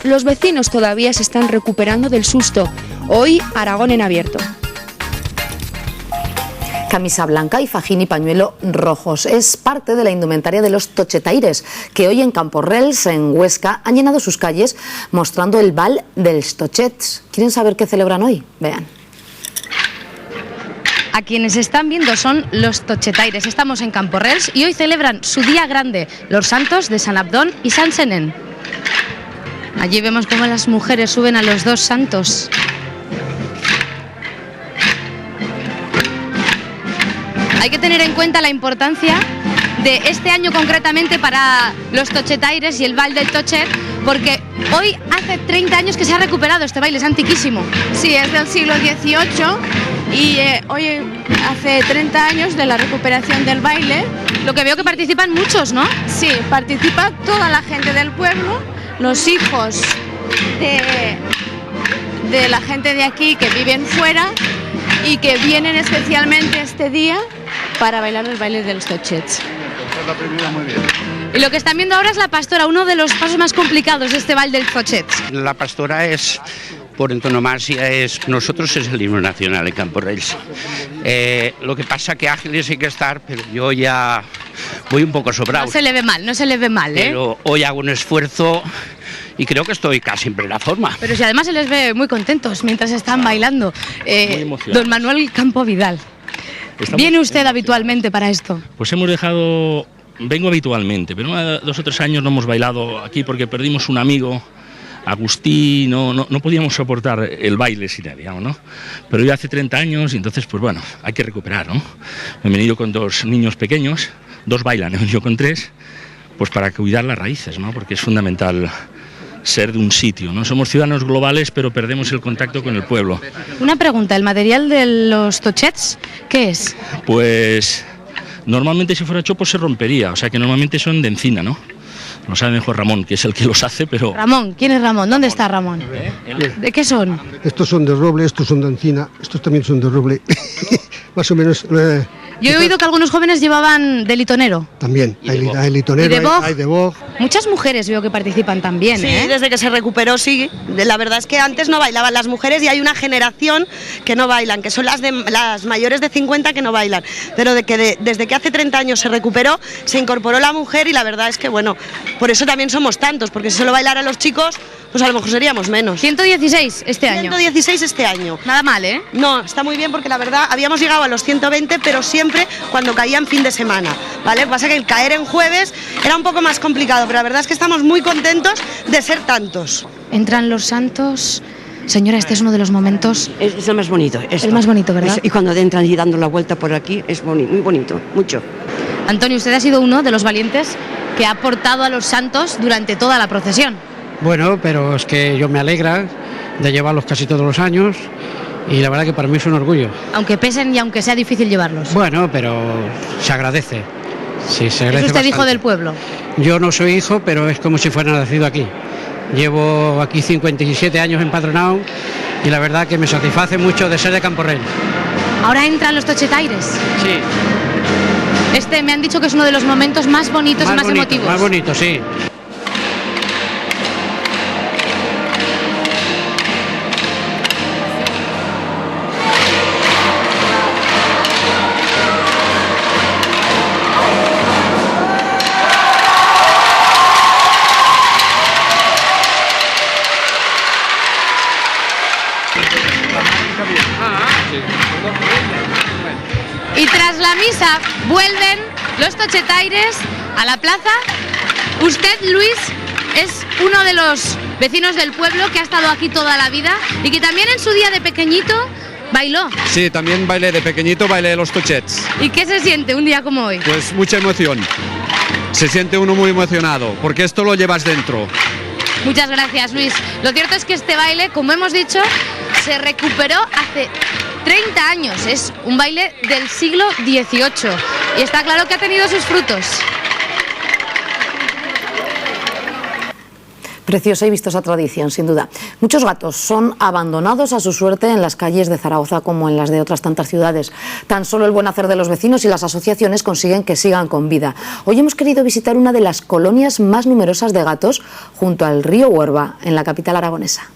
Los vecinos todavía se están recuperando del susto. Hoy, Aragón en abierto. Camisa blanca y fajín y pañuelo rojos. Es parte de la indumentaria de los tochetaires, que hoy en Camporrels, en Huesca, han llenado sus calles mostrando el bal dels tochets. ¿Quieren saber qué celebran hoy? Vean. A quienes están viendo son los tochetaires. Estamos en Camporrels y hoy celebran su día grande, los santos de San Abdón y San Senén. Allí vemos cómo las mujeres suben a los dos santos. Hay que tener en cuenta la importancia de este año concretamente para los tochetaires y el Bal del Tochet, porque hoy hace 30 años que se ha recuperado este baile, es antiquísimo. Sí, es del siglo XVIII y hoy hace 30 años de la recuperación del baile. Lo que veo que participan muchos, ¿no? Sí, participa toda la gente del pueblo, los hijos de la gente de aquí que viven fuera y que vienen especialmente este día para bailar el baile de los tochets. La primera muy bien. Y lo que están viendo ahora es la pastora, uno de los pasos más complicados de este baile del tochet. La pastora es, por antonomasia, nosotros es el himno nacional en Camporrels. Lo que pasa que ágiles hay que estar, pero yo ya voy un poco sobrado. No se le ve mal, no se le ve mal, ¿eh? Pero hoy hago un esfuerzo y creo que estoy casi en plena forma. Pero si además se les ve muy contentos mientras están bailando. Don Manuel Campo Vidal, ¿viene usted habitualmente para esto? Pues vengo habitualmente, pero 2 o 3 años no hemos bailado aquí porque perdimos un amigo, Agustín, no podíamos soportar el baile sin él, digamos, ¿no? Pero ya hace 30 años y entonces, pues bueno, hay que recuperar, ¿no? He venido con 2 niños pequeños, 2 bailan, he venido con 3, pues para cuidar las raíces, ¿no? Porque es fundamental ser de un sitio, ¿no? Somos ciudadanos globales, pero perdemos el contacto con el pueblo. Una pregunta, ¿el material de los tochets qué es? Pues normalmente si fuera chopo se rompería, o sea que normalmente son de encina, ¿no? Lo sabe mejor Ramón, que es el que los hace, pero... Ramón, ¿quién es Ramón? ¿Dónde está Ramón? ¿De qué son? Estos son de roble, estos son de encina, estos también son de roble. Más o menos... Yo he oído que algunos jóvenes llevaban de litonero. También, hay litonero, hay de boj. Muchas mujeres veo que participan también, sí, ¿eh? Desde que se recuperó, sí. La verdad es que antes no bailaban las mujeres y hay una generación que no bailan, que son las mayores de 50 que no bailan. Pero desde que hace 30 años se recuperó, se incorporó la mujer y la verdad es que, bueno, por eso también somos tantos, porque si solo bailaran los chicos, pues a lo mejor seríamos menos. 116 este año. 116 este año. Nada mal, ¿eh? No, está muy bien porque la verdad habíamos llegado a los 120, pero siempre cuando caían fin de semana, ¿vale? Pasa que el caer en jueves era un poco más complicado, pero la verdad es que estamos muy contentos de ser tantos. Entran los santos. Señora, este es uno de los momentos... Es el más bonito. Esto. El más bonito, ¿verdad? Y cuando entran y dando la vuelta por aquí, es muy bonito, mucho. Antonio, usted ha sido uno de los valientes que ha portado a los santos durante toda la procesión. Bueno, pero es que yo me alegra de llevarlos casi todos los años y la verdad que para mí es un orgullo. Aunque pesen y aunque sea difícil llevarlos. Bueno, pero se agradece. Sí, se agradece. ¿Es usted bastante. hijo del pueblo? Yo no soy hijo, pero es como si fuera nacido aquí. Llevo aquí 57 años empadronado y la verdad que me satisface mucho de ser de Camporrels. Ahora entran los tochetaires. Sí. Me han dicho que es uno de los momentos más bonitos y más emotivos. Más bonito, sí. Y tras la misa vuelven los tochetaires a la plaza. Usted, Luis, es uno de los vecinos del pueblo que ha estado aquí toda la vida y que también en su día de pequeñito bailó. Sí, también bailé de pequeñito, bailé los tochets. ¿Y qué se siente un día como hoy? Pues mucha emoción. Se siente uno muy emocionado, porque esto lo llevas dentro. Muchas gracias, Luis. Lo cierto es que este baile, como hemos dicho, se recuperó hace 30 años. Es un baile del siglo XVIII y está claro que ha tenido sus frutos. Preciosa y vistosa tradición, sin duda. Muchos gatos son abandonados a su suerte en las calles de Zaragoza como en las de otras tantas ciudades. Tan solo el buen hacer de los vecinos y las asociaciones consiguen que sigan con vida. Hoy hemos querido visitar una de las colonias más numerosas de gatos junto al río Huerva, en la capital aragonesa.